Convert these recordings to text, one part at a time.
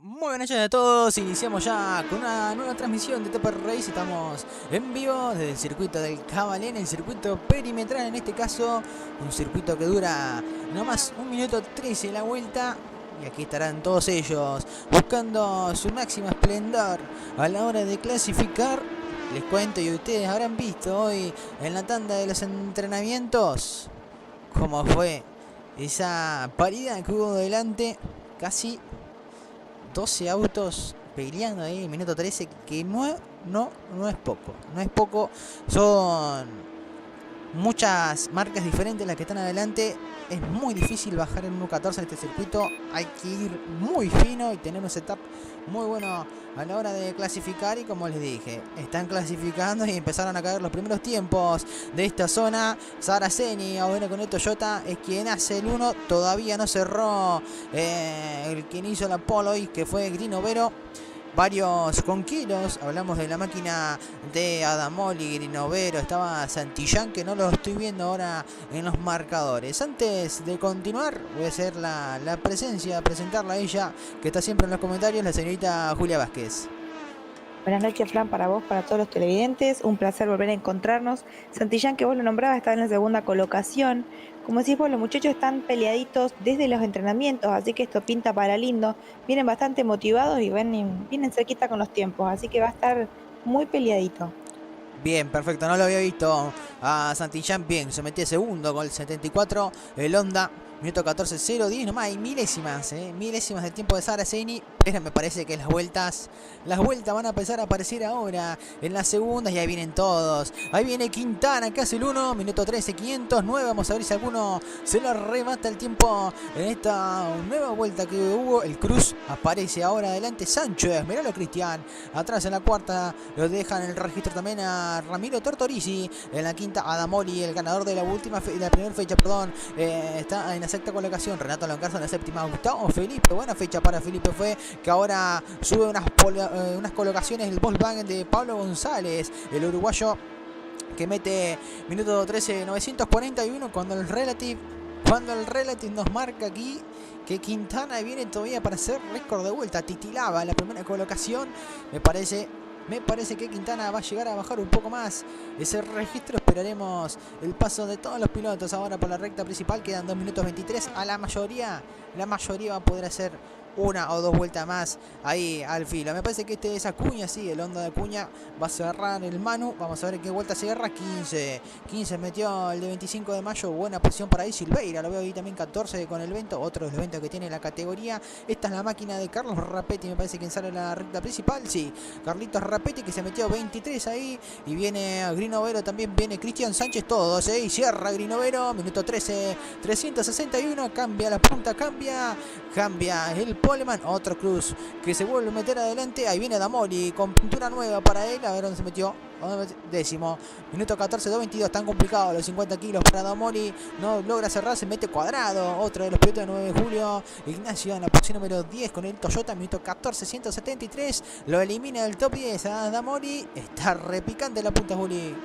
Muy buenas noches a todos, iniciamos ya con una nueva transmisión de TNAC3. Estamos en vivo desde el circuito del Cabalen, el circuito perimetral en este caso, un circuito que dura nomás 1 minuto 13 la vuelta. Y aquí estarán todos ellos buscando su máximo esplendor a la hora de clasificar. Les cuento, y ustedes habrán visto hoy en la tanda de los entrenamientos cómo fue esa paridad que hubo delante. Casi 12 autos peleando ahí en minuto 13, que no es poco. No es poco, son muchas marcas diferentes las que están adelante. Es muy difícil bajar en 1.14 en este circuito. Hay que ir muy fino y tener un setup muy bueno a la hora de clasificar. Y como les dije, están clasificando y empezaron a caer los primeros tiempos de esta zona. Saraceni ahora con el Toyota es quien hace el 1. Todavía no cerró el quien hizo la pole hoy, que fue Grinovero. Varios con kilos, hablamos de la máquina de Adamoli, Grinovero, estaba Santillán, que no lo estoy viendo ahora en los marcadores. Antes de continuar, voy a hacer la presencia, presentarla a ella, que está siempre en los comentarios, la señorita Julia Vázquez. Buenas noches, Fran, para vos, para todos los televidentes. Un placer volver a encontrarnos. Santillán, que vos lo nombrabas, está en la segunda colocación. Como decís vos, los muchachos están peleaditos desde los entrenamientos, así que esto pinta para lindo. Vienen bastante motivados y vienen cerquita con los tiempos, así que va a estar muy peleadito. Bien, perfecto, no lo había visto a Santillán. Bien, se metió segundo con el 74, el Honda. Minuto 14.010 nomás, hay milésimas del tiempo de Saraceni. Pero me parece que las vueltas van a empezar a aparecer ahora en las segundas. Y ahí vienen todos. Ahí viene Quintana, que hace el 1. Minuto 13.509. Vamos a ver si alguno se lo arrebata el tiempo en esta nueva vuelta que hubo. El Cruz aparece ahora adelante. Sánchez, miralo, Cristian. Atrás en la cuarta lo dejan el registro también a Ramiro Tortorici. En la quinta, Adamoli, el ganador de la primera fecha, está en la sexta colocación. Renato Loncarzo en la séptima. Gustavo Felipe, buena fecha para Felipe fue, que ahora sube unas colocaciones el Volkswagen de Pablo González, el uruguayo, que mete minuto 13.941 cuando el Relative nos marca aquí que Quintana viene todavía para hacer récord de vuelta. Titilaba la primera colocación. Me parece que Quintana va a llegar a bajar un poco más ese registro. Esperaremos el paso de todos los pilotos ahora por la recta principal. Quedan 2 minutos 23. A la mayoría va a poder hacer una o dos vueltas más ahí al filo. Me parece que este es Acuña, sí, el Honda de Acuña va a cerrar el Manu. Vamos a ver en qué vuelta cierra. 15 metió el de 25 de mayo. Buena posición para ahí. Silveira, lo veo ahí también 14 con el Vento. Otro de los eventos que tiene la categoría. Esta es la máquina de Carlos Rapetti, me parece que sale en la recta principal. Sí, Carlitos Rapetti, que se metió 23 ahí. Y viene Grinovero, también viene Cristian Sánchez, todos, y cierra Grinovero. Minuto 13, 361. Cambia la punta, cambia el Poleman. Otro Cruz que se vuelve a meter adelante. Ahí viene Damoli con pintura nueva para él. A ver dónde se metió. Décimo. Minuto 14, 2.22. Tan complicado los 50 kilos para Damoli. No logra cerrar, se mete Cuadrado. Otro de los pilotos de 9 de julio. Ignacio en la posición número 10 con el Toyota. Minuto 14, 173. Lo elimina del top 10 a Damoli. Está repicante la punta, Juli.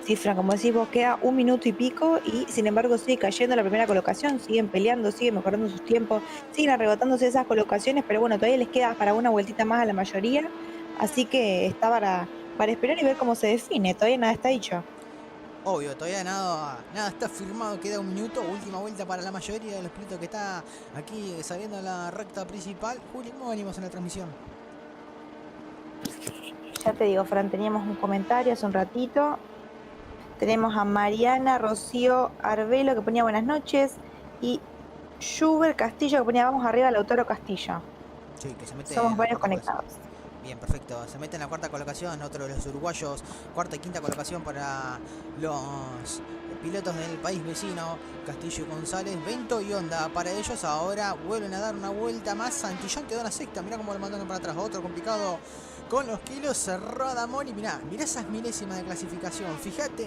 Sí, Fran, como decís vos, queda 1 minuto y pico y sin embargo sigue cayendo la primera colocación, siguen peleando, siguen mejorando sus tiempos, siguen arrebatándose esas colocaciones, pero bueno, todavía les queda para una vueltita más a la mayoría, así que está para esperar y ver cómo se define, todavía nada está dicho. Obvio, todavía nada está firmado, queda 1 minuto, última vuelta para la mayoría de los pilotos que está aquí saliendo a la recta principal. Juli, ¿cómo venimos en la transmisión? Ya te digo, Fran, teníamos un comentario hace un ratito. Tenemos a Mariana Rocío Arbelo, que ponía buenas noches, y Schubert Castillo, que ponía vamos arriba, Lautaro Castillo. Sí, que se mete. Somos varios conectados. Bien, perfecto. Se mete en la cuarta colocación, otro de los uruguayos. Cuarta y quinta colocación para los pilotos del país vecino, Castillo y González, Vento y Honda. Para ellos ahora vuelven a dar una vuelta más. Santillán quedó en la sexta. Mirá cómo lo mandaron para atrás. Otro complicado con los kilos. Cerró Adamoli. Mirá esas milésimas de clasificación. Fíjate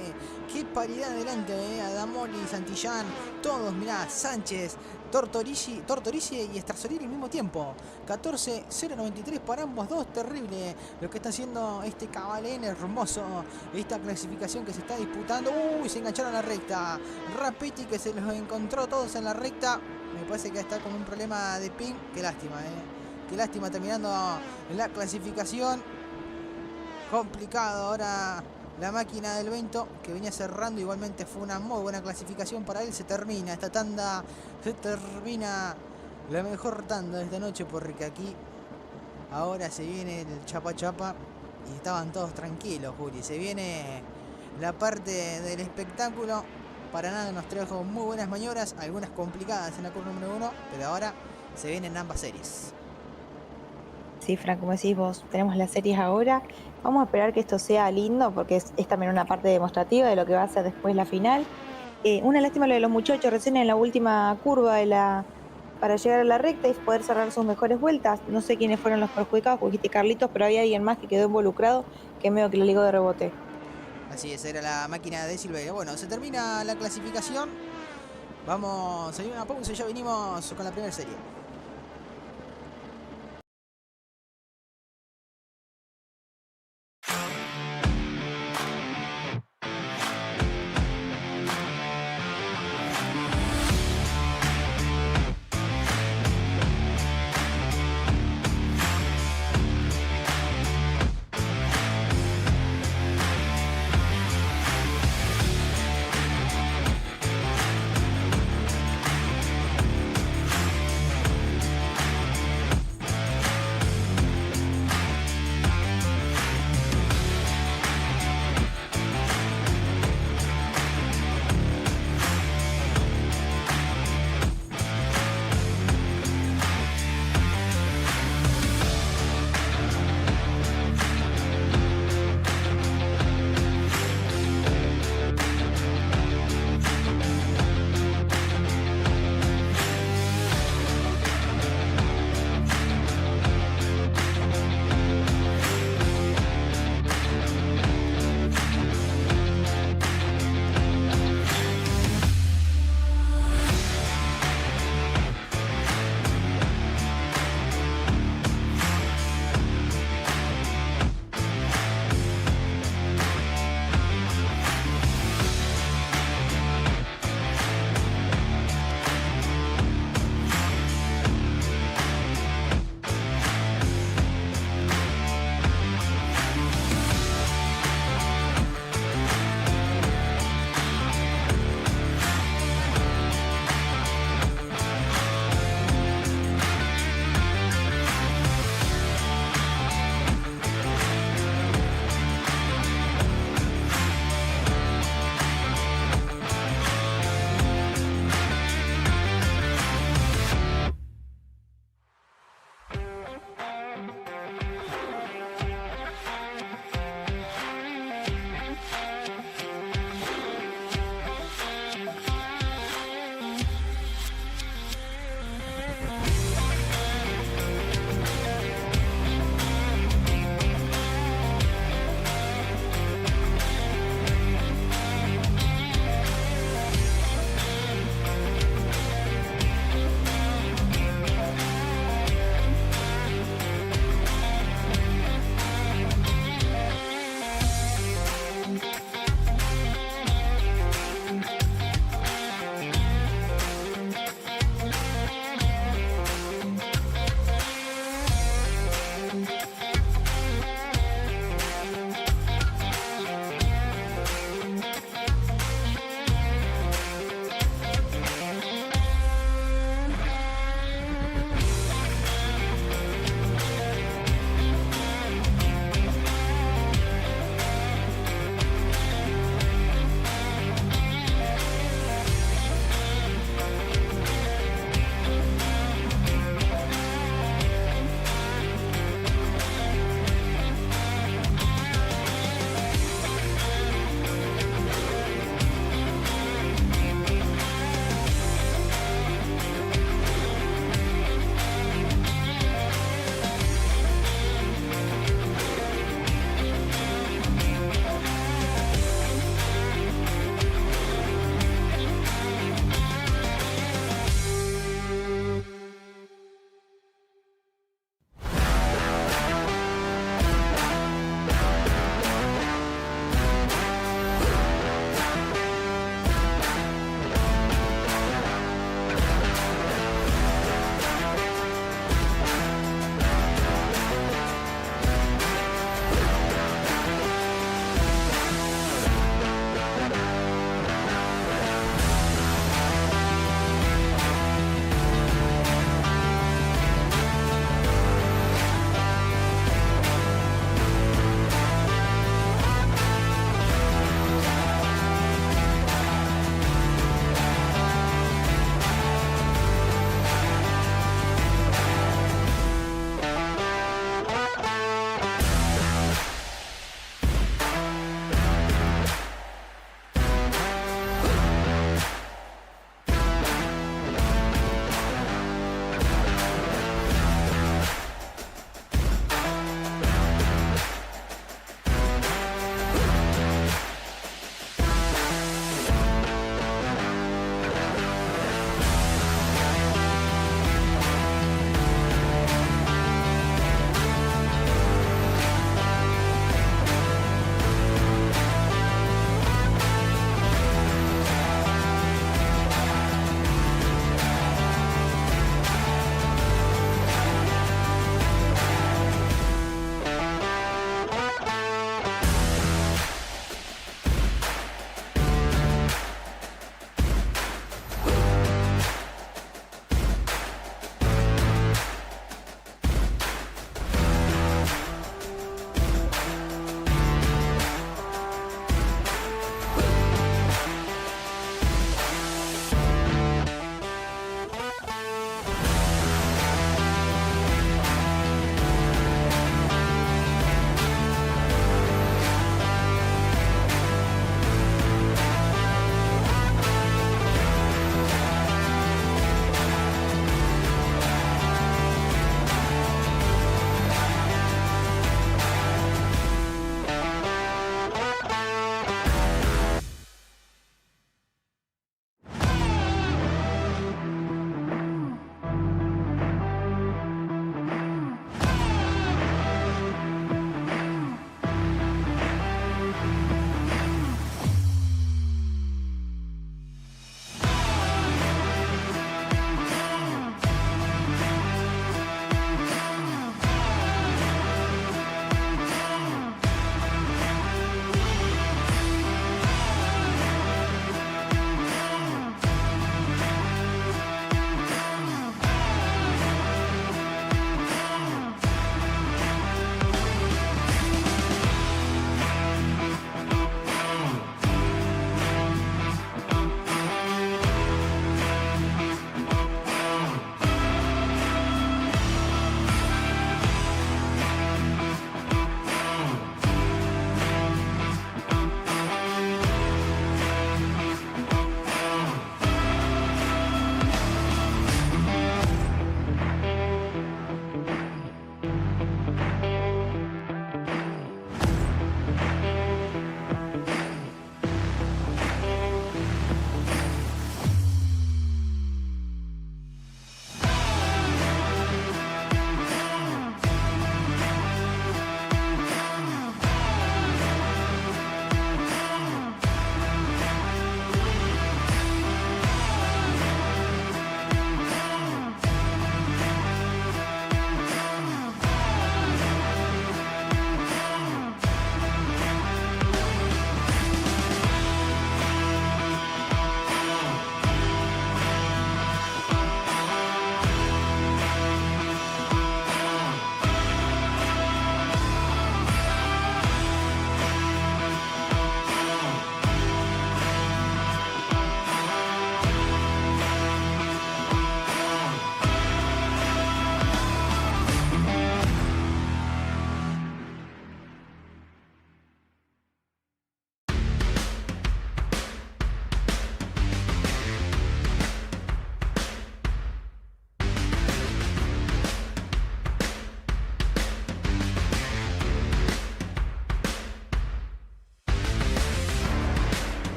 qué paridad adelante, Adamoli, Santillán. Todos, mirá. Sánchez Tortorici y Starzolini al mismo tiempo. 14.093 para ambos dos. Terrible lo que está haciendo este Cabalen, hermoso. Esta clasificación que se está disputando. Uy, se engancharon a la recta. Rapetti que se los encontró todos en la recta. Me parece que está con un problema de ping. Qué lástima, Qué lástima terminando la clasificación. Complicado ahora la máquina del Vento, que venía cerrando. Igualmente fue una muy buena clasificación para él. Se termina esta tanda. Se termina la mejor tanda de esta noche, porque aquí ahora se viene el chapa chapa. Y estaban todos tranquilos, Juli. Se viene la parte del espectáculo. Para nada nos trajo muy buenas maniobras, algunas complicadas en la curva número 1, pero ahora se vienen ambas series. Sí, Fran, como decís vos, tenemos las series ahora. Vamos a esperar que esto sea lindo porque es también una parte demostrativa de lo que va a ser después la final. Una lástima lo de los muchachos recién en la última curva para llegar a la recta y poder cerrar sus mejores vueltas. No sé quiénes fueron los perjudicados, porque dijiste Carlitos, pero había alguien más que quedó involucrado que medio que le ligó de rebote. Así es, era la máquina de Silveira. Bueno, se termina la clasificación. Vamos a ir a una pausa y ya venimos con la primera serie.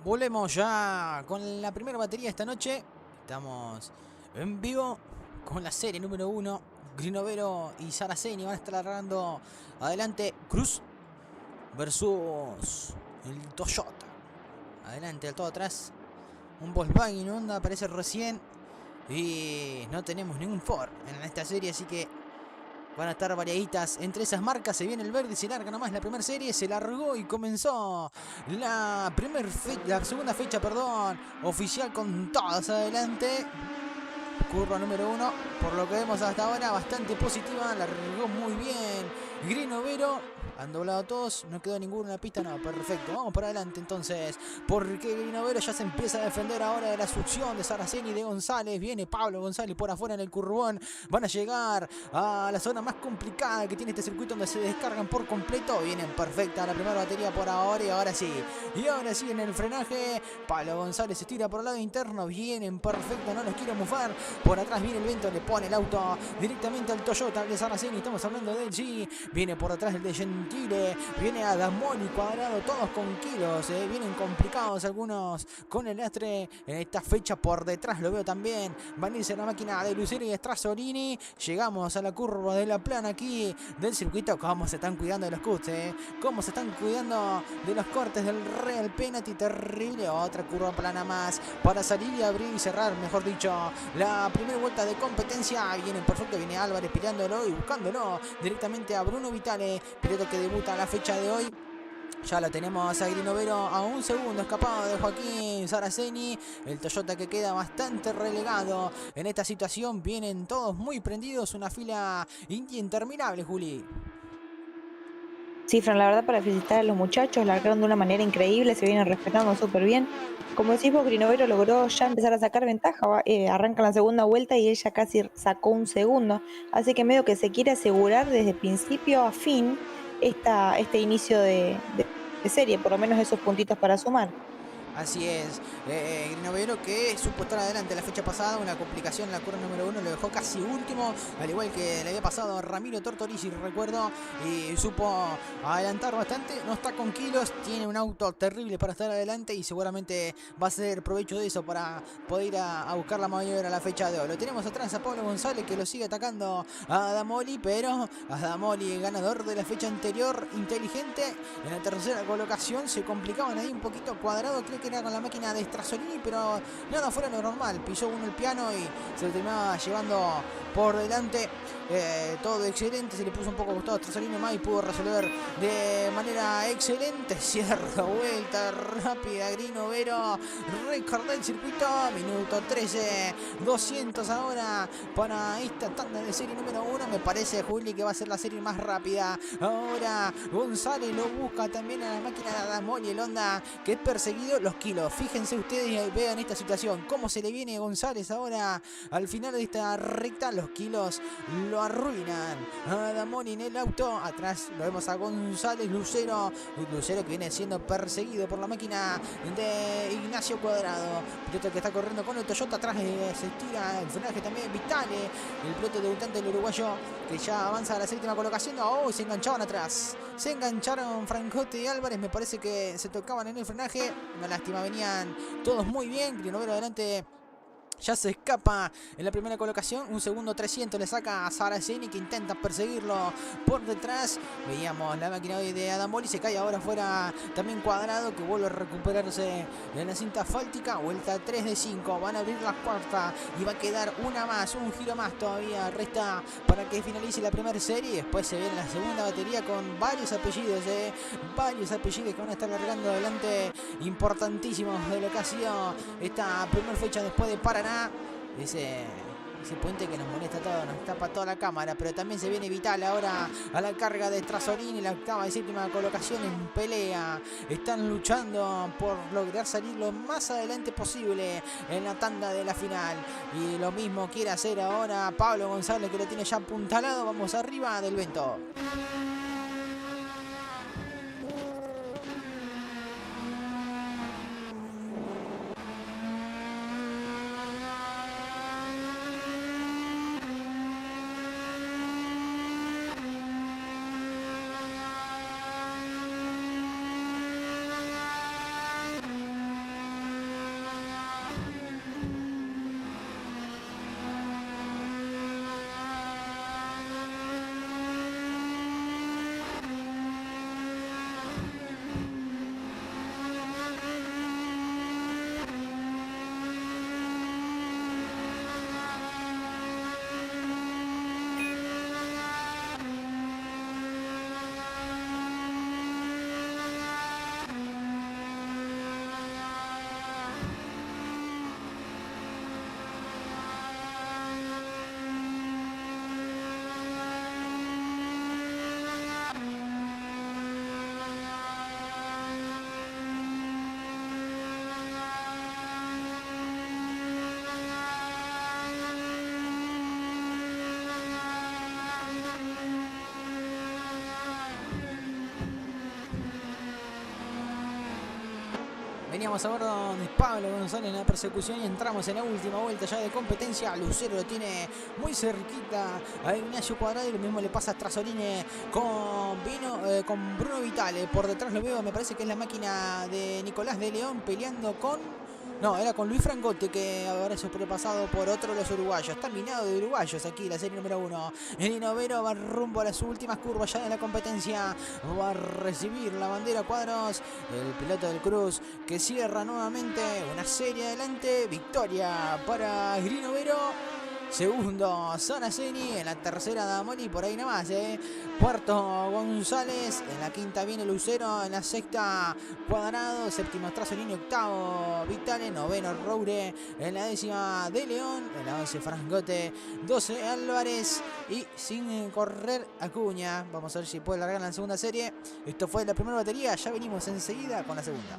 Volvemos ya con la primera batería esta noche. Estamos en vivo con la serie número 1. Grinovero y Saraceni van a estar largando adelante. Cruz versus el Toyota. Adelante, del todo atrás. Un Volkswagen Honda aparece recién. Y no tenemos ningún Ford en esta serie, así que van a estar variaditas entre esas marcas. Se viene el verde y se larga nomás la primera serie. Se largó y comenzó la segunda fecha, oficial con todas adelante. Curva número 1, por lo que vemos hasta ahora, bastante positiva. Largó muy bien Grinovero. Han doblado todos, no quedó ninguno en la pista, no, perfecto. Vamos para adelante entonces, porque Grinovero ya se empieza a defender ahora de la succión de Saraceni y de González. Viene Pablo González por afuera en el curvón. Van a llegar a la zona más complicada que tiene este circuito, donde se descargan por completo. Vienen perfecta la primera batería por ahora, y ahora sí. Y ahora sí en el frenaje, Pablo González se tira por el lado interno. Vienen perfecto, no los quiero mufar. Por atrás viene el viento, le pone el auto directamente al Toyota de Saraceni. Estamos hablando del G. Viene por atrás el de Gentile. Viene Adamoni, Cuadrado, todos con kilos. Vienen complicados algunos con el lastre en esta fecha. Por detrás lo veo también. Van a irse la máquina de Lucero y Strasolini. Llegamos a la curva de la plana aquí del circuito. Cómo se están cuidando de los cuts, cómo se están cuidando de los cortes del Real Penalty. Terrible. Otra curva plana más para salir y abrir y cerrar, mejor dicho, la primera vuelta de competencia. Viene perfecto, viene Álvarez peleándolo y buscándolo directamente a Bruno Vitale, piloto que debuta la fecha de hoy. Ya lo tenemos a Grinovero a un segundo escapado de Joaquín Saraceni. El Toyota que queda bastante relegado en esta situación. Vienen todos muy prendidos, una fila interminable, Juli. Sí, Fran, la verdad para felicitar a los muchachos, largaron de una manera increíble, se vienen respetando súper bien. Como decís vos, Grinovero logró ya empezar a sacar ventaja, arranca la segunda vuelta y ella casi sacó un segundo, así que medio que se quiere asegurar desde principio a fin este inicio de serie, por lo menos esos puntitos para sumar. Así es, Grinovero que supo estar adelante la fecha pasada. Una complicación en la curva número 1 lo dejó casi último, al igual que le había pasado a Ramiro Tortorici, recuerdo, y supo adelantar bastante. No está con kilos, tiene un auto terrible para estar adelante y seguramente va a hacer provecho de eso para poder ir a buscar la mayor a la fecha de hoy. Lo tenemos atrás a Pablo González, que lo sigue atacando a Adamoli, pero Adamoli, ganador de la fecha anterior, inteligente en la tercera colocación. Se complicaban ahí un poquito. Cuadrado, creo que era con la máquina de Strasolini, pero nada fuera de lo normal. Pisó uno el piano y se lo terminaba llevando por delante. Todo excelente, se le puso un poco costado a Strasolini más y pudo resolver de manera excelente. Cierra vuelta rápida Grinovero, récord del circuito, minuto 13, 200 ahora para esta tanda de serie número 1. Me parece, Juli, que va a ser la serie más rápida. Ahora González lo busca también a la máquina de Adamoni, el Honda, que es perseguido. Los kilos, fíjense ustedes y vean esta situación, cómo se le viene González ahora al final de esta recta. Los kilos lo arruinan a Adamoni en el auto. Atrás lo vemos a González, Lucero que viene siendo perseguido por la máquina de Ignacio Cuadrado, piloto que está corriendo con el Toyota. Atrás se estira el frenaje también Vitale, el piloto debutante del uruguayo, que ya avanza a la séptima colocación. Se enganchaban atrás, se engancharon Francote y Álvarez, me parece que se tocaban en el frenaje. Una lástima, venían todos muy bien. Grinovero adelante ya se escapa en la primera colocación. Un segundo 300 le saca a Saraceni, que intenta perseguirlo por detrás. Veíamos la máquina hoy de Adamoli. Se cae ahora fuera también Cuadrado, que vuelve a recuperarse en la cinta asfáltica. Vuelta 3 de 5. Van a abrir la cuarta y va a quedar una más, un giro más todavía. Resta para que finalice la primera serie. Después se viene la segunda batería con varios apellidos. Varios apellidos que van a estar largando adelante, importantísimos de lo que ha sido esta primera fecha después de Paraná. Ese puente que nos molesta todo, nos tapa toda la cámara. Pero también se viene Vital ahora a la carga de Strasolini, la octava y séptima colocación en pelea. Están luchando por lograr salir lo más adelante posible en la tanda de la final. Y lo mismo quiere hacer ahora Pablo González, que lo tiene ya apuntalado. Vamos arriba del Vento. Veníamos a ver de Pablo González en la persecución y entramos en la última vuelta ya de competencia. Lucero lo tiene muy cerquita a Ignacio Cuadrado y lo mismo le pasa a Trasolini con Bruno Vitale. Por detrás lo veo, me parece que es la máquina de Nicolás de León peleando con... No, era con Luis Frangote, que ahora es sobrepasado por otro de los uruguayos. Está minado de uruguayos aquí la serie número 1. El Inovero va rumbo a las últimas curvas ya de la competencia. Va a recibir la bandera Cuadros. El piloto del Cruz que cierra nuevamente una serie adelante. Victoria para el Inovero. Segundo, Saraceni. En la tercera, Damoli. Por ahí nada más, Cuarto, González. En la quinta viene Lucero. En la sexta, Cuadrado. Séptimo, Trasolini. Octavo, Vitale. Noveno, Roure. En la décima, De León. En la 11, Frangote. 12, Álvarez. Y sin correr, Acuña. Vamos a ver si puede largar en la segunda serie. Esto fue la primera batería. Ya venimos enseguida con la segunda.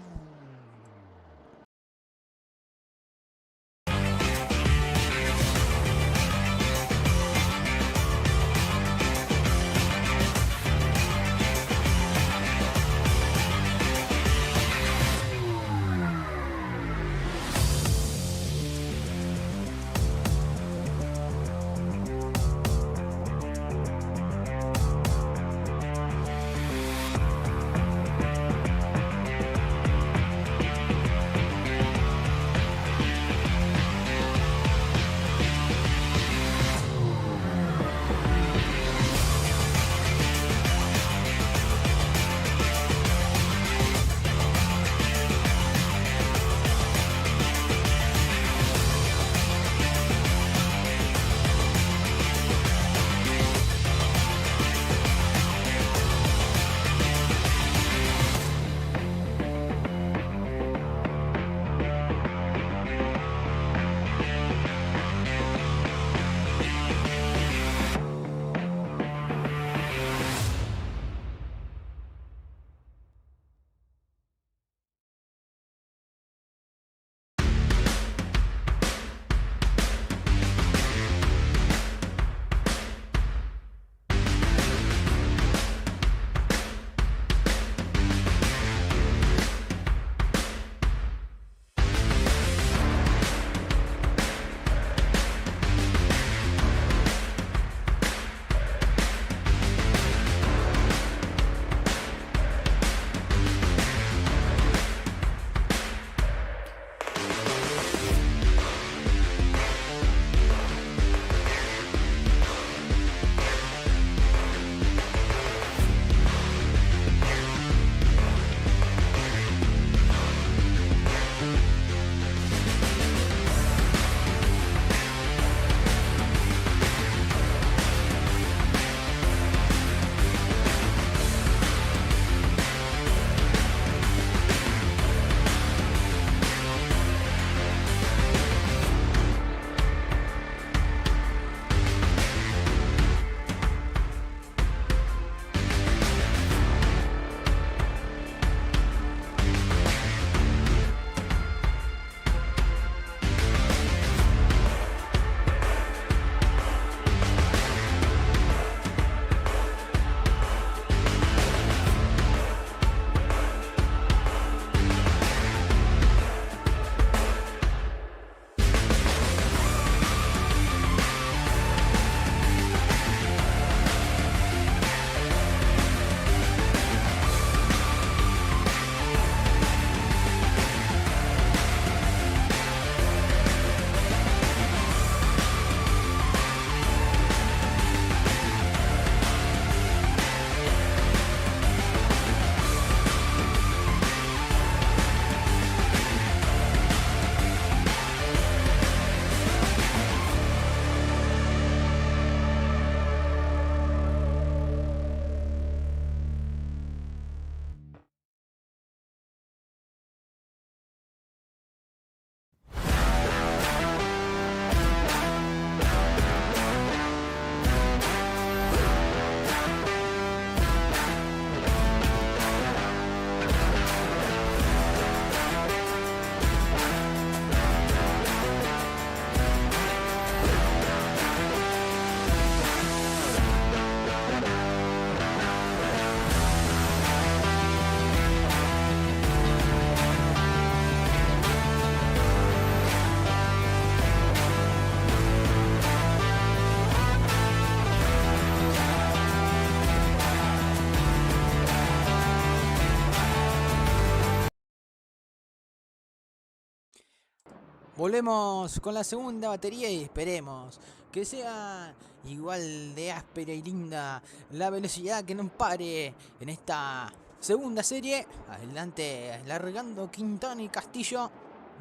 Volvemos con la segunda batería y esperemos que sea igual de áspera y linda la velocidad, que no pare en esta segunda serie. Adelante, largando Quintana y Castillo.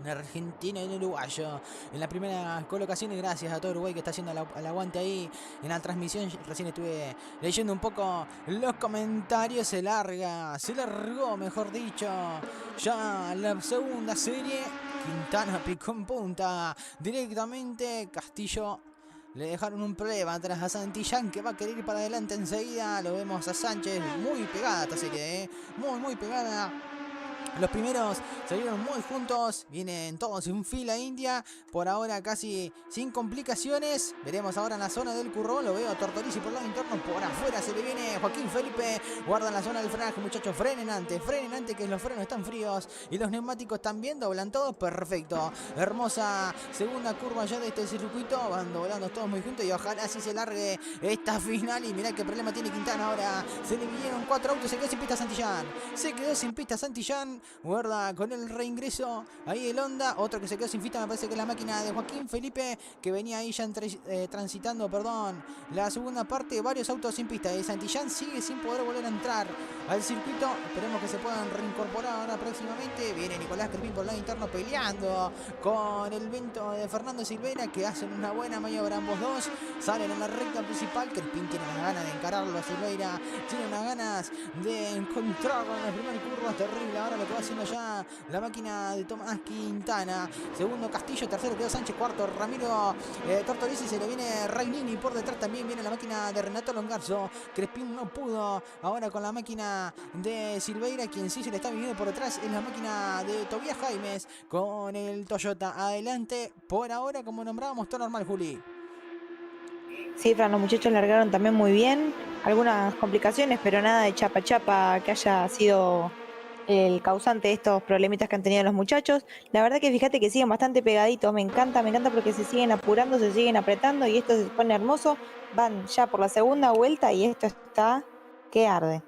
Un argentino y un uruguayo en las primeras colocaciones. Gracias a todo Uruguay que está haciendo el aguante ahí en la transmisión. Recién estuve leyendo un poco los comentarios. Se largó, mejor dicho, ya la segunda serie. Quintana picó en punta directamente. Castillo le dejaron un problema atrás a Santillán, que va a querer ir para adelante enseguida. Lo vemos a Sánchez, muy pegada esta serie, muy pegada. Los primeros salieron muy juntos, vienen todos en fila india, por ahora casi sin complicaciones. Veremos ahora en la zona del currón, lo veo a Tortorici por el lado interno, por afuera se le viene Joaquín Felipe, guarda en la zona del frenaje, muchachos, frenen antes, que los frenos están fríos y los neumáticos también doblan todos, perfecto. Hermosa segunda curva ya de este circuito, van doblando todos muy juntos y ojalá así se largue esta final. Y mirá qué problema tiene Quintana ahora, se le vinieron 4 autos, se quedó sin pista Santillán. Guarda con el reingreso ahí el Honda. Otro que se quedó sin pista, me parece que es la máquina de Joaquín Felipe, que venía ahí ya transitando la segunda parte. Varios autos sin pista. Santillán sigue sin poder volver a entrar al circuito. Esperemos que se puedan reincorporar ahora próximamente. Viene Nicolás Crespín por el lado interno peleando con el vento de Fernando Silveira, que hacen una buena maniobra ambos dos. Salen en la recta principal. Crespín tiene unas ganas de encararlo a Silveira, tiene unas ganas de encontrarlo en la primera curva. Terrible ahora lo que va haciendo ya la máquina de Tomás Quintana. Segundo Castillo, tercero quedó Sánchez, cuarto Ramiro Tortorici, se le viene Rainini por detrás, también viene la máquina de Renato Longarzo. Crespín no pudo ahora con la máquina de Silveira, quien sí se le está viniendo por detrás es la máquina de Tobías Jaimes con el Toyota. Adelante por ahora, como nombrábamos, todo normal, Juli. Sí, Fran, los muchachos largaron también muy bien, algunas complicaciones, pero nada de chapa chapa que haya sido el causante de estos problemitas que han tenido los muchachos. La verdad que fíjate que siguen bastante pegaditos, me encanta porque se siguen apurando, se siguen apretando y esto se pone hermoso. Van ya por la segunda vuelta y esto está que arde.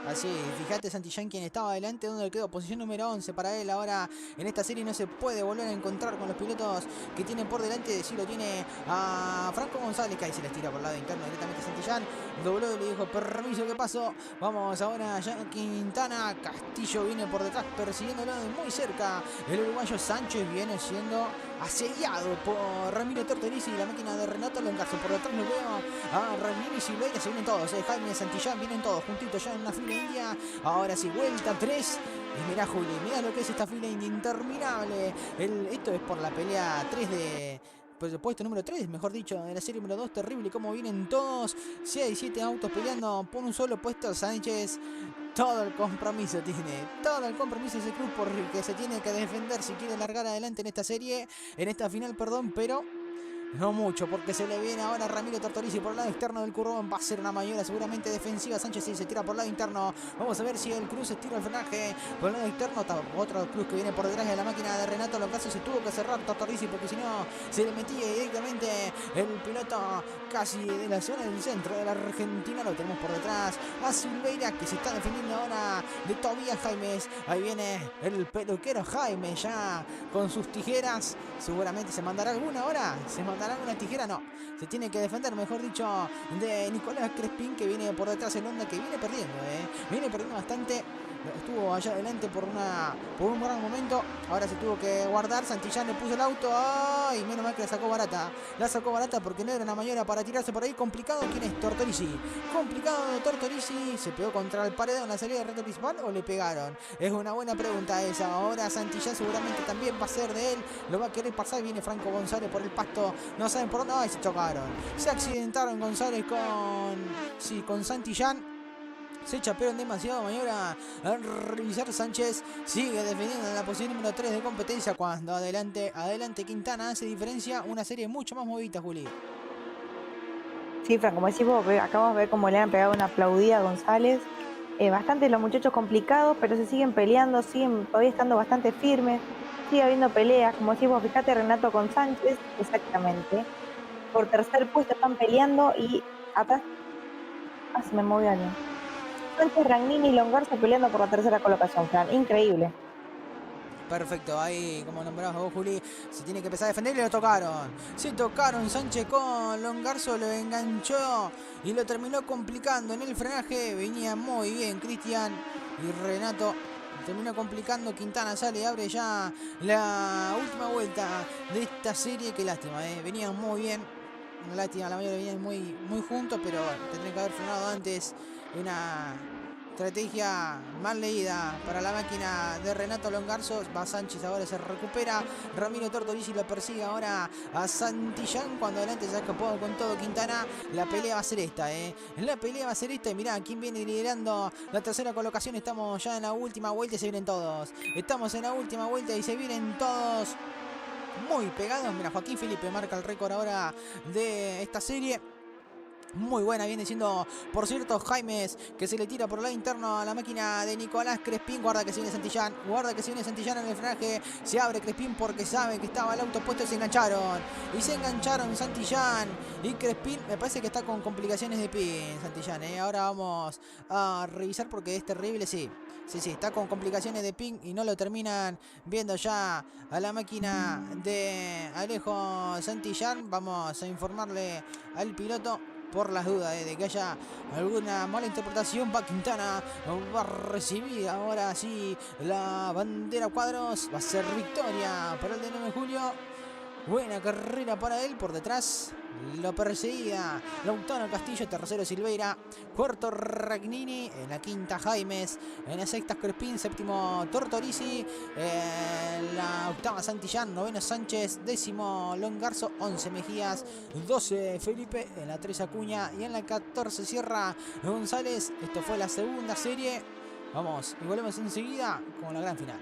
Así, fíjate Santillán quien estaba adelante, donde quedó posición número 11 para él. Ahora en esta serie no se puede volver a encontrar con los pilotos que tienen por delante. Sí lo tiene a Franco González, que ahí se les tira por el lado interno directamente Santillán. Dobló y le dijo permiso, ¿qué pasó? Vamos ahora ya Quintana. Castillo viene por detrás persiguiéndolo de muy cerca. El uruguayo Sánchez viene siendo asediado por Ramiro Tortorici y la máquina de Renato Longarzo. Por detrás lo veo a Ramiro y Silveira, se vienen todos, Jaime Santillán, vienen todos juntitos ya en una fila india. Ahora sí, vuelta 3. Y mirá, Juli, mirá lo que es esta fila india interminable. Esto es por la pelea 3 de... Pues el puesto número 3, mejor dicho, de la serie número 2. Terrible como vienen todos. 6 y 7 autos peleando por un solo puesto. Sánchez todo el compromiso tiene. Todo el compromiso ese club porque se tiene que defender si quiere largar adelante en esta serie. En esta final, perdón, pero... no mucho, porque se le viene ahora Ramiro Tortorici por el lado externo del curvón. Va a ser una maniobra seguramente defensiva. Sánchez sí se tira por el lado interno. Vamos a ver si el Cruz estira el frenaje por el lado externo. Otro Cruz que viene por detrás de la máquina de Renato Longarzo. Se tuvo que cerrar Tortorici porque si no se le metía directamente el piloto casi de la zona del centro de la Argentina. Lo tenemos por detrás a Silveira, que se está defendiendo ahora de Tobías Jaimes. Ahí viene el peluquero Jaime ya con sus tijeras. Seguramente se mandará alguna ahora. Se mandará una tijera, no, se tiene que defender, mejor dicho, de Nicolás Crespín, que viene por detrás el Honda, que viene perdiendo bastante. Estuvo allá adelante por un gran momento. Ahora se tuvo que guardar. Santillán le puso el auto. ¡Ay! Menos mal que la sacó barata. La sacó barata porque no era una maniobra para tirarse por ahí. Complicado. ¿Quién es? Tortorici. Complicado Tortorici. ¿Se pegó contra el paredón en la salida de recta principal o le pegaron? Es una buena pregunta esa. Ahora Santillán seguramente también va a ser de él. Lo va a querer pasar. Viene Franco González por el pasto. No saben por dónde. ¡Ay! Se chocaron. Se accidentaron González con Santillán. Se chapearon demasiado. Maniobra a revisar. Sánchez sigue defendiendo en la posición número 3 de competencia. Cuando adelante Quintana hace diferencia. Una serie mucho más movida, Juli. Sí, Fran, como decís vos, acabamos de ver cómo le han pegado una aplaudida a González. Bastante los muchachos complicados, pero se siguen peleando, siguen todavía estando bastante firmes. Sigue habiendo peleas, como decís vos, fíjate Renato con Sánchez, exactamente. Por tercer puesto están peleando y atrás... Ah, se me movió alguien. Sánchez, Ragnini y Longarzo peleando por la tercera colocación, Fran. Increíble. Perfecto, ahí como nombrabas vos, Juli, se tiene que empezar a defender y lo tocaron. Se tocaron, Sánchez con Longarzo lo enganchó y lo terminó complicando en el frenaje. Venía muy bien Cristian y Renato. Terminó complicando, Quintana sale, abre ya la última vuelta de esta serie. Qué lástima, venían muy bien. Una lástima, la mayoría venían muy juntos, pero tendrían que haber frenado antes. Una estrategia mal leída para la máquina de Renato Longarzo. Va Sánchez, ahora se recupera. Ramiro Tortorici lo persigue ahora a Santillán. Cuando adelante se ha escapado con todo Quintana. La pelea va a ser esta, La pelea va a ser esta. Y mirá, quién viene liderando la tercera colocación. Estamos ya en la última vuelta y se vienen todos. Estamos en la última vuelta y se vienen todos muy pegados. Mira, Joaquín Felipe marca el récord ahora de esta serie. Muy buena, viene siendo, por cierto, Jaimes, que se le tira por el lado interno a la máquina de Nicolás Crespín. Guarda que se viene Santillán, guarda que se viene Santillán en el frenaje. Se abre Crespín porque sabe que estaba el auto puesto y se engancharon. Y se engancharon Santillán y Crespín. Me parece que está con complicaciones de pin, Santillán, Ahora vamos a revisar porque es terrible, sí. Sí, está con complicaciones de ping y no lo terminan viendo ya a la máquina de Alejo Santillán. Vamos a informarle al piloto por las dudas de que haya alguna mala interpretación. Va Quintana, va a recibir ahora sí la bandera cuadros. Va a ser victoria para el de 9 de julio. Buena carrera para él, por detrás lo perseguía Lautaro Castillo, tercero Silveira, cuarto Ragnini, en la quinta Jaimes, en la sexta Crespín, séptimo Tortorici, en la octava Santillán, noveno Sánchez, décimo Longarzo, 11 Mejías, 12 Felipe, en la 3 Acuña y en la 14 Sierra González. Esto fue la segunda serie. Vamos y volvemos enseguida con la gran final.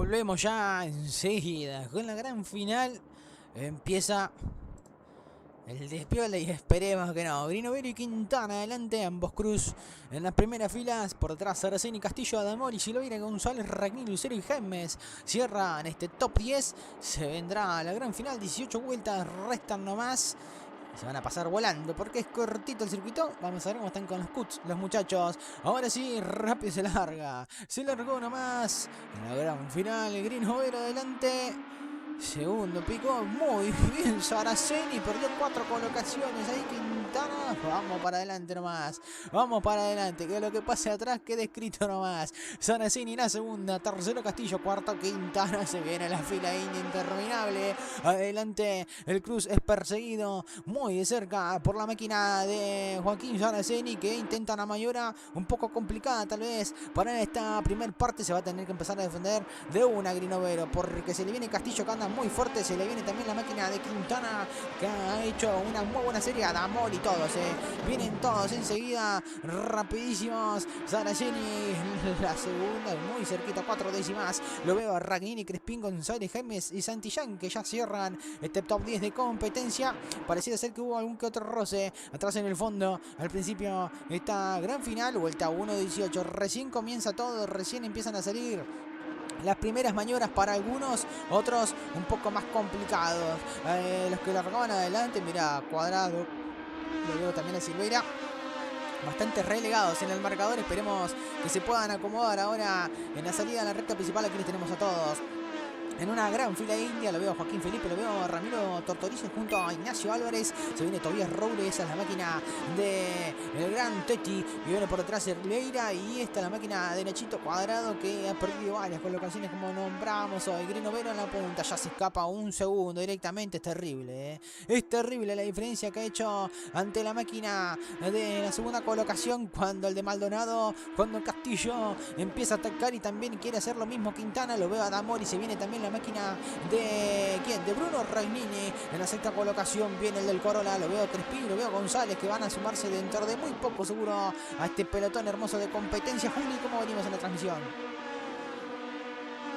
volvemos ya enseguida con la gran final. Empieza el despiole y esperemos que no. Grinovero y Quintana adelante, ambos cruz en las primeras filas. Por detrás Araceni, Castillo, Adamori, Silveira, González, Ragnil, Lucero y James. Cierran este top 10. Se vendrá la gran final, 18 vueltas restan nomás. Se van a pasar volando porque es cortito el circuito. Vamos a ver cómo están con los cuts los muchachos. Ahora sí, rápido se larga. Se largó nomás en la gran final. Grinovero adelante. Segundo picó muy bien Saraceni, perdió 4 colocaciones ahí Quintana. Vamos para adelante nomás, vamos para adelante, que lo que pase atrás quede escrito nomás. Saraceni la segunda, tercero Castillo, cuarto Quintana. Se viene la fila india interminable. Adelante el Cruz es perseguido muy de cerca por la máquina de Joaquín Saraceni, que intenta una maniobra un poco complicada tal vez para esta primer parte. Se va a tener que empezar a defender de una Grinovero, porque se le viene Castillo que anda muy fuerte. Se le viene también la máquina de Quintana, que ha hecho una muy buena serie. Adamor y todos, vienen todos enseguida, rapidísimos. Saraceni la segunda, muy cerquita, 4 décimas. Lo veo a Ragnini, Crespín, González, James y Santillán, que ya cierran este top 10 de competencia. Pareciera ser que hubo algún que otro roce atrás en el fondo. Al principio esta gran final, vuelta 1.18, recién comienza todo, recién empiezan a salir las primeras maniobras para algunos, otros un poco más complicados. Los que largaban adelante, mira, Cuadrado, lo veo también a Silveira, bastante relegados en el marcador. Esperemos que se puedan acomodar ahora en la salida de la recta principal. Aquí les tenemos a todos en una gran fila india. Lo veo a Joaquín Felipe, lo veo a Ramiro Tortorizo junto a Ignacio Álvarez. Se viene Tobias Robles, esa es la máquina del gran Teti. Y viene por detrás Herleira. Y esta es la máquina de Nachito Cuadrado, que ha perdido varias colocaciones como nombramos hoy. Grinovero en la punta, ya se escapa un segundo directamente. Es terrible, es terrible la diferencia que ha hecho ante la máquina de la segunda colocación. Cuando el de Maldonado, cuando Castillo empieza a atacar y también quiere hacer lo mismo Quintana. Lo veo a Damori, se viene también la máquina de ¿quién? De Bruno Ragnini en la sexta colocación. Viene el del Corolla, lo veo Crespín, lo veo González, que van a sumarse dentro de muy poco seguro a este pelotón hermoso de competencia. Juli, ¿cómo venimos en la transmisión?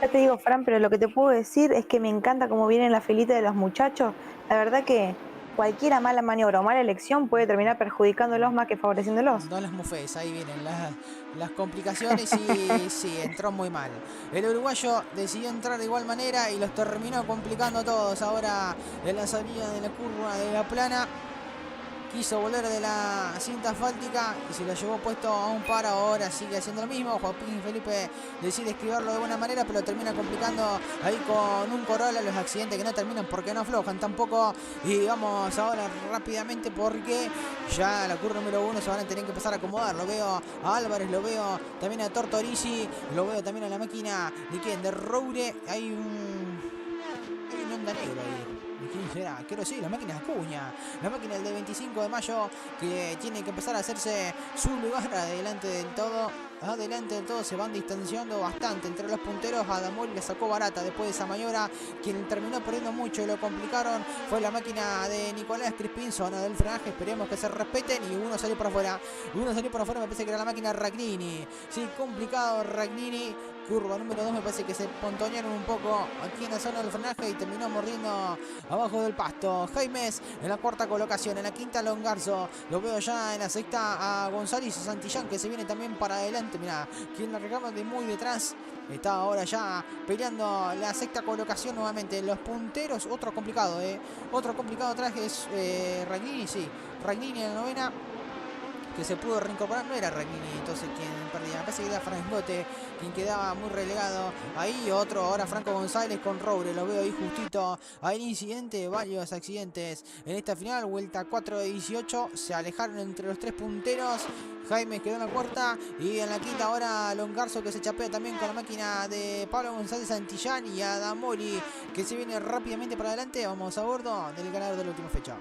Ya te digo, Fran, pero lo que te puedo decir es que me encanta cómo viene la filita de los muchachos. La verdad que cualquiera mala maniobra o mala elección puede terminar perjudicándolos más que favoreciéndolos. No las mufes, ahí vienen las complicaciones y sí, entró muy mal. El uruguayo decidió entrar de igual manera y los terminó complicando a todos. Ahora en la salida de la curva de la plana quiso volver de la cinta asfáltica y se lo llevó puesto a un par. Ahora sigue haciendo lo mismo. Joaquín Felipe decide esquivarlo de buena manera, pero termina complicando ahí con un Corolla. Los accidentes que no terminan porque no aflojan tampoco. Y vamos ahora rápidamente porque ya la curva número 1 se van a tener que empezar a acomodar. Lo veo a Álvarez, lo veo también a Tortorici, lo veo también a la máquina de quién, de Roure. Hay un onda negro ahí. ¿Quién será? Quiero decir, la máquina de Acuña, la máquina del 25 de mayo, que tiene que empezar a hacerse su lugar adelante del todo. Adelante del todo, se van distanciando bastante entre los punteros. Adamori le sacó barata después de esa maniobra. Quien terminó perdiendo mucho y lo complicaron fue la máquina de Nicolás Crispín, zona del frenaje. Esperemos que se respeten. Y uno salió por afuera. Uno salió por afuera, me parece que era la máquina Ragnini. Sí, complicado Ragnini. Curva número 2, me parece que se pontonearon un poco aquí en la zona del frenaje y terminó mordiendo abajo del pasto. Jaimes en la cuarta colocación, en la quinta Longarzo. Lo veo ya en la sexta a González y Santillán, que se viene también para adelante. Mira, quien la reclama de muy detrás está ahora ya peleando la sexta colocación nuevamente. Los punteros, otro complicado, otro complicado atrás es Ragnini, sí. Ragnini en la novena, que se pudo reincorporar, no era Ragnini entonces quien perdía, me parece que era Frangote quien quedaba muy relegado. Ahí otro, ahora Franco González con Roure, lo veo ahí justito. Hay incidente, varios accidentes en esta final, vuelta 4 de 18, se alejaron entre los tres punteros. Jaime quedó en la cuarta y en la quinta ahora Longarzo, que se chapea también con la máquina de Pablo González Santillán, y Adamori, que se viene rápidamente para adelante. Vamos a bordo del ganador de la última fecha.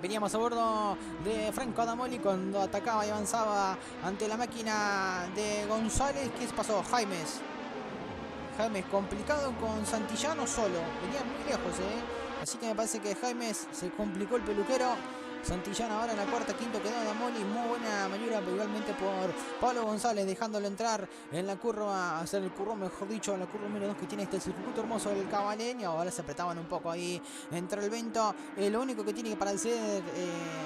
Veníamos a bordo de Franco Adamoli cuando atacaba y avanzaba ante la máquina de González. ¿Qué pasó? Jaime complicado con Santillano solo. Venía muy lejos, Así que me parece que Jaime se complicó el peluquero. Santillán ahora en la cuarta, quinto quedó Adamoli. Muy buena maniobra igualmente por Pablo González, dejándolo entrar en la curva, hacer el curro, mejor dicho, en la curva número 2 que tiene este circuito hermoso del Cabalen. Y ahora se apretaban un poco ahí entre el vento. Lo único que tiene que para hacer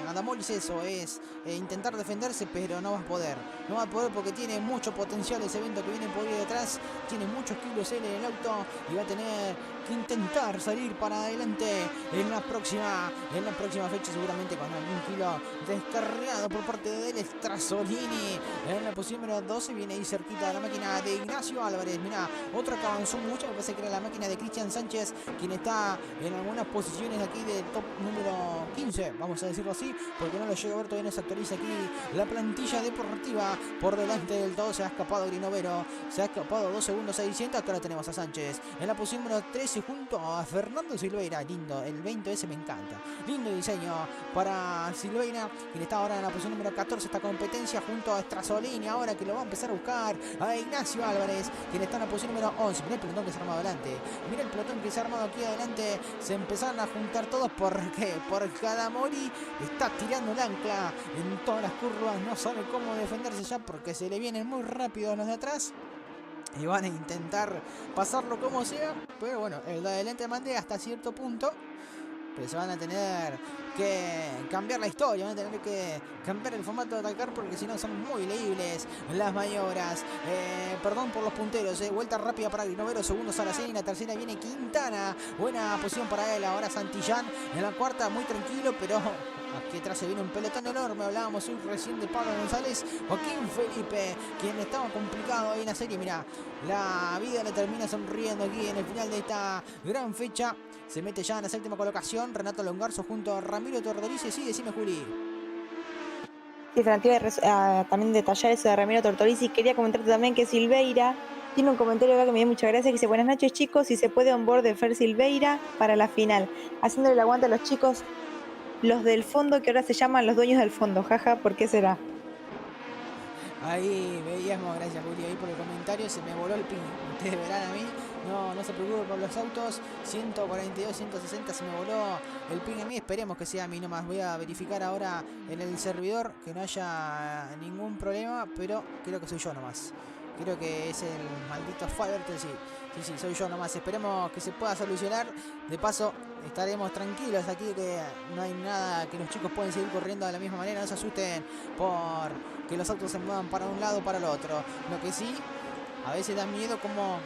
Adamoli es eso, es intentar defenderse, pero no va a poder. No va a poder porque tiene mucho potencial ese vento que viene por ahí detrás. Tiene muchos kilos él en el auto y va a tener que intentar salir para adelante en la próxima fecha, seguramente con algún kilo descargado por parte de Del Strasolini. En la posición número 12 viene ahí cerquita de la máquina de Ignacio Álvarez. Mira, otro que avanzó mucho, me parece que era la máquina de Cristian Sánchez, quien está en algunas posiciones aquí de top número 15, vamos a decirlo así, porque no lo llego a ver, todavía no se actualiza aquí la plantilla deportiva. Por delante del todo se ha escapado Grinovero, se ha escapado 2 segundos 600, hasta ahora tenemos a Sánchez en la posición número 13 junto a Fernando Silveira. Lindo, el 20 ese me encanta, lindo diseño para Silveira, quien está ahora en la posición número 14 esta competencia junto a Strasolini, ahora que lo va a empezar a buscar a Ignacio Álvarez, quien está en la posición número 11. Mira el pelotón que se ha armado adelante, mira el pelotón que se ha armado aquí adelante, se empezaron a juntar todos porque Adamoli está tirando el ancla en todas las curvas, no sabe cómo defenderse ya porque se le vienen muy rápido los de atrás y van a intentar pasarlo como sea, pero bueno, el de adelante mande hasta cierto punto, pero se van a tener que cambiar la historia, van a tener que cambiar el formato de atacar porque si no son muy leíbles las maniobras. Perdón por los punteros, vuelta rápida para Grinovero, segundo Saraceni, la tercera viene Quintana, buena posición para él, ahora Santillán en la cuarta, muy tranquilo, pero aquí atrás se viene un pelotón enorme. Hablábamos hoy recién de Pablo González, Joaquín Felipe, quien estaba complicado ahí en la serie. Mira, la vida le termina sonriendo aquí en el final de esta gran fecha. Se mete ya en la séptima colocación Renato Longarzo junto a Ramiro Tortorici. Sí, decime, Juli. Sí, Fran, te iba a también detallar eso de Ramiro Tortorici. Quería comentarte también que Silveira tiene un comentario acá que me dio mucha gracia, que dice: buenas noches, chicos, si se puede on board de Fer Silveira para la final, haciéndole el aguante a los chicos, los del fondo, que ahora se llaman los dueños del fondo, jaja, ¿por qué será? Ahí veíamos, gracias Juli, ahí por el comentario, se me voló el pin. Ustedes verán a mí, no se preocupen por los autos, 142, 160 se me voló el pin a mí, esperemos que sea a mí nomás. Voy a verificar ahora en el servidor que no haya ningún problema, pero creo que soy yo nomás. Creo que es el maldito Fivertel, sí, soy yo nomás. Esperemos que se pueda solucionar. De paso, estaremos tranquilos aquí, que no hay nada, que los chicos pueden seguir corriendo de la misma manera. No se asusten por que los autos se muevan para un lado o para el otro. Lo que sí, a veces da miedo como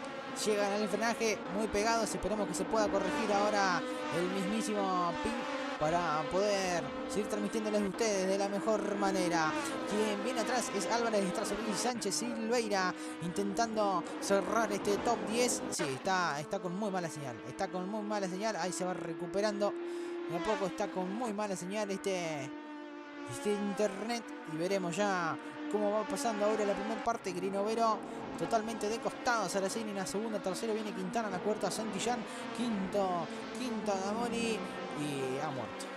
llegan al frenaje muy pegados. Esperemos que se pueda corregir ahora el mismísimo pin para poder seguir transmitiéndoles a ustedes de la mejor manera. Quien viene atrás es Álvarez, Strasolini, Sánchez, Silveira, intentando cerrar este top 10. Sí, está con muy mala señal. Está con muy mala señal. Ahí se va recuperando. De a poco está con muy mala señal este internet. Y veremos ya cómo va pasando ahora la primera parte. Grinovero totalmente de costado, Saraceni en la segunda, tercero viene Quintana, en la cuarta Santillán, quinto Adamoli y ha muerto.